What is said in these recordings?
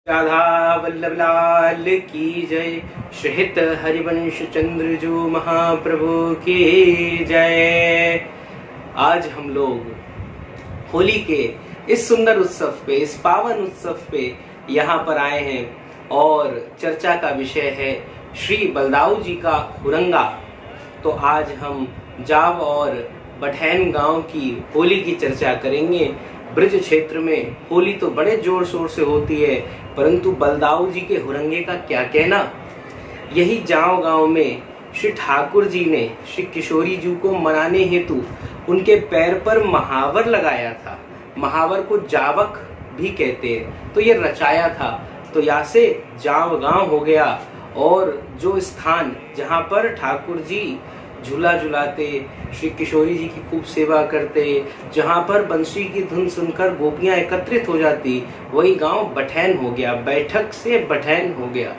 राधा वल्लभ लाल की जय। शहीद हरिवंश चंद्र जो महाप्रभु की जय। आज हम लोग होली के इस सुंदर उत्सव पे, इस पावन उत्सव पे यहाँ पर आए हैं और चर्चा का विषय है श्री बलदाऊ जी का हुरंगा। तो आज हम जाव और बठैन गांव की होली की चर्चा करेंगे। ब्रज क्षेत्र में होली तो बड़े जोर शोर से होती है, परंतु बलदाऊ जी के हुरंगे का क्या कहना। यही जाव गांव में श्री ठाकुर जी ने श्री किशोरी जी को मनाने हेतु उनके पैर पर महावर लगाया था। महावर को जावक भी कहते हैं। तो ये रचाया था, तो यहाँ से जाव गांव हो गया। और जो स्थान जहाँ पर ठाकुर जी झूला झुलाते, श्री किशोरी जी की खूब सेवा करते, जहाँ पर बंसी की धुन सुनकर गोपियां एकत्रित हो जाती, वही गांव बठैन हो गया। बैठक से बठैन हो गया।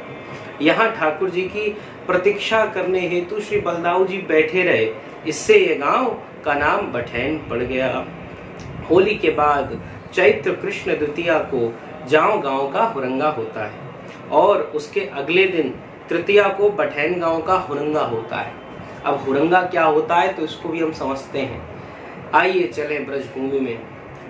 यहाँ ठाकुर जी की प्रतीक्षा करने हेतु श्री बलदाऊ जी बैठे रहे, इससे ये गांव का नाम बठैन पड़ गया। होली के बाद चैत्र कृष्ण द्वितीया को जाव गांव का हुरंगा होता है और उसके अगले दिन तृतीया को बठैन गांव का हुरंगा होता है। अब हुरंगा क्या होता है तो इसको भी हम समझते हैं। आइए चलें ब्रजभूमि में।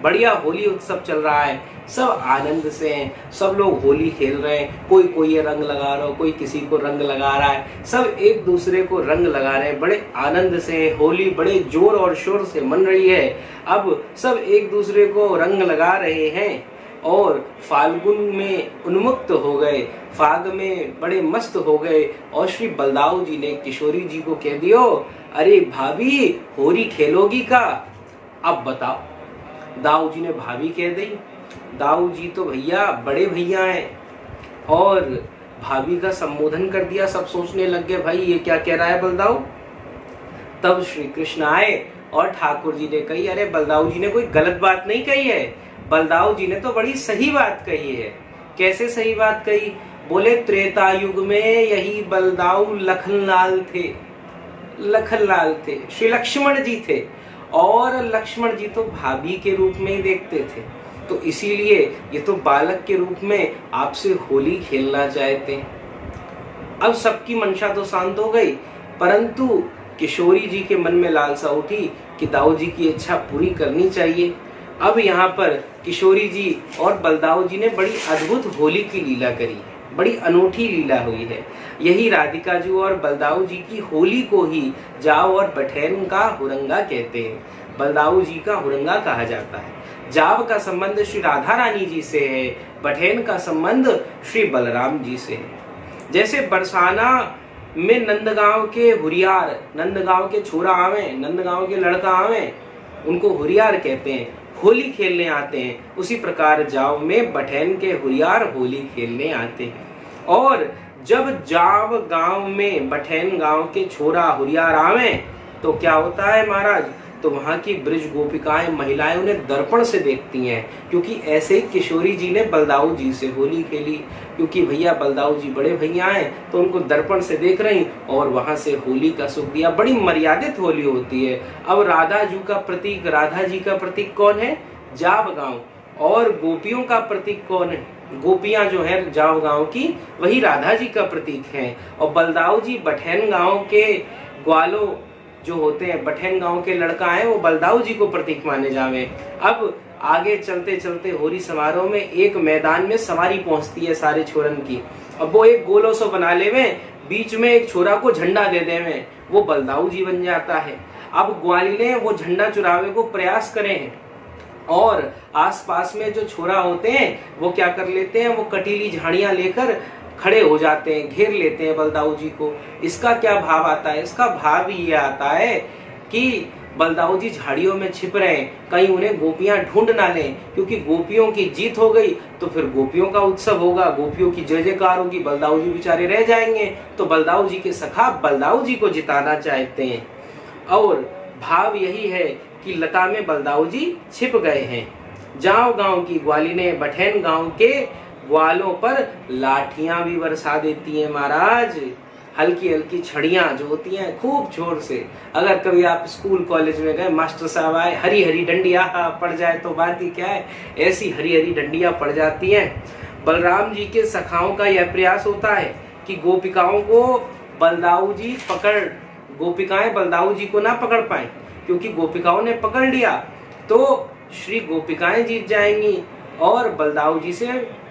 बढ़िया होली उत्सव चल रहा है, सब आनंद से हैं, सब लोग होली खेल रहे हैं। कोई कोई रंग लगा रहा हो, कोई किसी को रंग लगा रहा है, सब एक दूसरे को रंग लगा रहे हैं। बड़े आनंद से होली बड़े जोर और शोर से मन रही है। अब सब एक दूसरे को रंग लगा रहे हैं और फाल्गुन में उन्मुक्त हो गए, फाग में बड़े मस्त हो गए। और श्री बलदाऊ जी ने किशोरी जी को कह दियो, अरे भाभी होली खेलोगी का? अब बताओ। दाऊ जी ने भाभी कह दी। दाऊ जी तो भैया बड़े भैया हैं और भाभी का संबोधन कर दिया। सब सोचने लग गए भाई ये क्या कह रहा है बलदाऊ। तब श्री कृष्ण आए और ठाकुर जी ने कही, अरे बलदाऊ जी ने कोई गलत बात नहीं कही है, बलदाऊ जी ने तो बड़ी सही बात कही है। कैसे सही बात कही? बोले त्रेता युग में यही बलदाऊ लखनलाल थे। लखनलाल थे, श्री लक्ष्मण जी थे और लक्ष्मण जी तो भाभी के रूप में ही देखते थे, तो इसीलिए ये तो बालक के रूप में आपसे होली खेलना चाहते। अब सबकी मंशा तो शांत हो गई, परंतु किशोरी जी के मन में लालसा उठी कि दाऊ जी की इच्छा पूरी करनी चाहिए। अब यहाँ पर किशोरी जी और बलदाऊ जी ने बड़ी अद्भुत होली की लीला करी, बड़ी अनूठी लीला हुई है। यही राधिका जी और बलदाऊ जी की होली को ही जाव और बठैन का हुरंगा कहते हैं। बलदाऊ जी का हुरंगा कहा जाता है। जाव का संबंध श्री राधा रानी जी से है, बठैन का संबंध श्री बलराम जी से है। जैसे बरसाना में नंदगांव के हुरियार, नंदगांव के छोरा आवे, नंदगांव के लड़का आवे, उनको हुरियार कहते हैं, होली खेलने आते हैं। उसी प्रकार जाव में बठैन के हुरियार होली खेलने आते हैं। और जब जाव गांव में बठैन गांव के छोरा हुरियार आवे तो क्या होता है महाराज, तो वहां की ब्रज गोपिकाएं महिलाएं उन्हें दर्पण से देखती हैं, क्योंकि ऐसे ही किशोरी जी ने बलदाऊ जी से होली खेली। क्योंकि भैया बलदाऊ जी बड़े भैया हैं तो उनको दर्पण से देख रही और वहां से होली का सुख दिया। बड़ी मर्यादित होली होती है। अब राधा जी का प्रतीक, राधा जी का प्रतीक कौन है? जाव गांव। और गोपियों का प्रतीक कौन है? गोपियां जो है जाव गांव की, वही राधा जी का प्रतीक है। और बलदाऊ जी बठैन गांव के ग्वालों जो होते हैं, बठैन गांव के लड़का है, वो बलदाऊ जी को प्रतीक माने जावे। अब आगे चलते चलते होली समारोह में एक मैदान में सवारी पहुंचती है सारे छोरन की। अब वो एक गोलो सो बना ले में, बीच में एक छोरा को झंडा दे दे में, वो बलदाऊ जी बन जाता है। अब ग्वालिने वो झंडा चुरावे को प्रयास करे हैं और आसपास में जो छोरा होते हैं वो क्या कर लेते हैं, वो कटीली झाड़ियां लेकर खड़े हो जाते हैं, घेर लेते हैं बलदाऊ जी को। इसका क्या भाव आता है? इसका भाव ये आता है कि बलदाऊ जी झाड़ियों में छिप रहे हैं, कहीं उन्हें गोपियां ढूंढ ना लें, क्योंकि गोपियों की जीत हो गई तो फिर गोपियों का उत्सव होगा, गोपियों की जय जयकार होगी, बलदाऊ जी बेचारे रह जाएंगे। तो बलदाऊ जी के सखा बलदाऊ जी को जिताना चाहते हैं और भाव यही है कि लता में बलदाऊ जी छिप गए हैं। जाव गांव की ग्वालिने बठैन गांव के ग्वालों पर लाठियां भी बरसा देती हैं महाराज। हल्की हल्की छड़ियां जो होती हैं खूब जोर से। अगर कभी आप स्कूल कॉलेज में गए, मास्टर साहब आए, हरी हरी डंडियां पड़ जाए तो बात ही क्या है, ऐसी हरी हरी डंडियां पड़ जाती हैं। बलराम जी के सखाओं का यह प्रयास होता है कि गोपिकाओं को बलदाऊ जी गोपिकाएं बलदाऊ जी को ना पकड़ पाए, क्योंकि गोपिकाओं ने पकड़ लिया तो श्री गोपिकाएं जीत जाएंगी और बलदाऊ जी से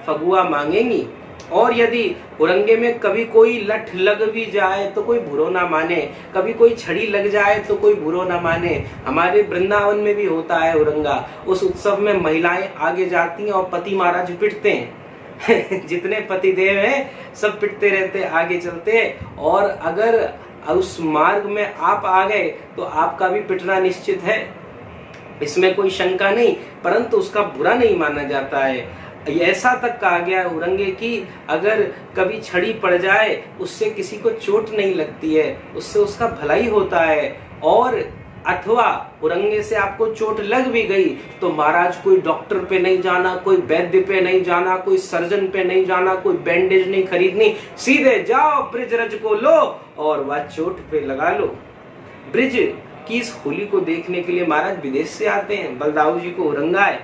फगुआ मांगेंगी। और यदि हुरंगे में कभी कोई लठ लग भी जाए तो कोई बुरो ना माने, कभी कोई छड़ी लग जाए तो कोई बुरो ना माने। हमारे वृंदावन में भी होता है हुरंगा। उस उत्सव में महिलाएं आगे जाती हैं और पति महाराज पिटते हैं जितने पति देव हैं सब पिटते रहते, आगे चलते। और अगर उस मार्ग में आप आ गए तो आपका भी पिटना निश्चित है, इसमें कोई शंका नहीं, परंतु उसका बुरा नहीं माना जाता है। ऐसा तक कहा गया हुरंगे की अगर कभी छड़ी पड़ जाए उससे किसी को चोट नहीं लगती है, उससे उसका भलाई होता है। और अथवा हुरंगे से आपको चोट लग भी गई तो महाराज कोई डॉक्टर पे नहीं जाना, कोई वैद्य पे नहीं जाना, कोई सर्जन पे नहीं जाना, कोई बैंडेज नहीं खरीदनी, सीधे जाओ ब्रिज रज को लो और वह चोट पे लगा लो। ब्रिज की इस होली को देखने के लिए महाराज विदेश से आते हैं, बलदाऊ जी को हुरंगा है।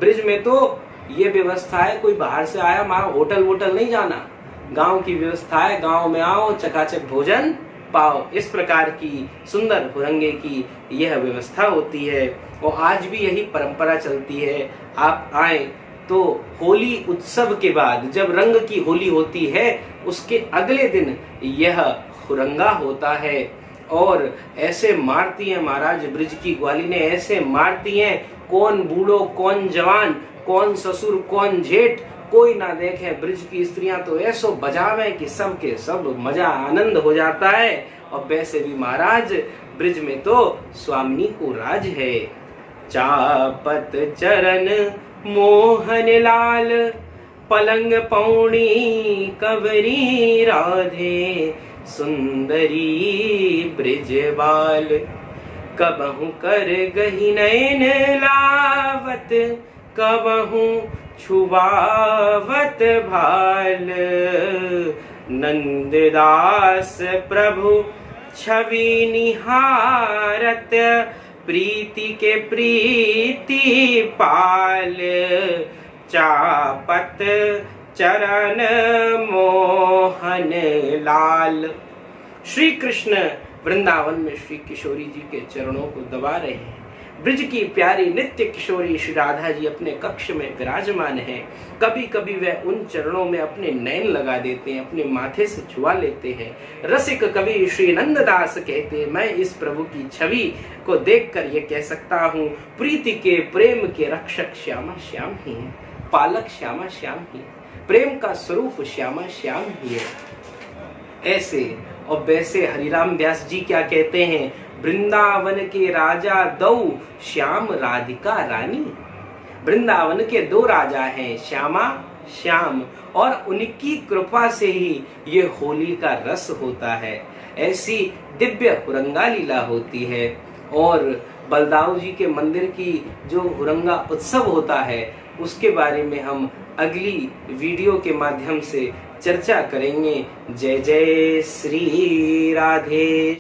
ब्रिज में तो ये व्यवस्था है, कोई बाहर से आया वहां होटल वोटल नहीं जाना, गांव की व्यवस्था है, गांव में आओ चकाचक भोजन पाओ। इस प्रकार की सुंदर हुरंगे की यह व्यवस्था होती है और आज भी यही परंपरा चलती है। आप आए तो होली उत्सव के बाद जब रंग की होली होती है उसके अगले दिन यह हुरंगा होता है और ऐसे मारती हैं महाराज ब्रिज की ग्वाली ने, ऐसे मारती हैं, कौन बूढ़ो कौन जवान, कौन ससुर कौन जेठ कोई ना देखे। ब्रिज की स्त्रियां तो ऐसो बजावे कि सब के सब मजा आनंद हो जाता है। और वैसे भी महाराज ब्रिज में तो स्वामी को राज है। चापत चरण मोहन लाल, पलंग पौनी कवरी राधे, सुंदरी ब्रिजबाल, कबहू कर गही नयन लावत, कबहू छुबावत भाल, नंददास प्रभु छवि निहारत, प्रीति के प्रीति पाल, चापत चरण मोहन लाल। श्री कृष्ण वृंदावन में श्री किशोरी जी के चरणों को दबा रहे हैं। ब्रिज की प्यारी नित्य किशोरी श्री राधा जी अपने कक्ष में विराजमान हैं। कभी कभी वह उन चरणों में अपने नयन लगा देते हैं, अपने माथे से छुआ लेते हैं। रसिक कवि श्री नंददास कहते हैं, मैं इस प्रभु की छवि को देखकर ये कह सकता हूँ, प्रीति के प्रेम के रक्षक श्यामा श्याम ही है, पालक श्यामा श्याम ही, प्रेम का स्वरूप श्यामा श्याम ही है। ऐसे और वैसे हरिराम व्यास जी क्या कहते हैं, वृंदावन के राजा दो श्याम राधिका रानी। वृंदावन के दो राजा हैं, श्यामा श्याम, और उनकी कृपा से ही ये होली का रस होता है। ऐसी दिव्य हुरंगा लीला होती है। और बलदाऊ जी के मंदिर की जो हुरंगा उत्सव होता है उसके बारे में हम अगली वीडियो के माध्यम से चर्चा करेंगे। जय जय श्री राधे।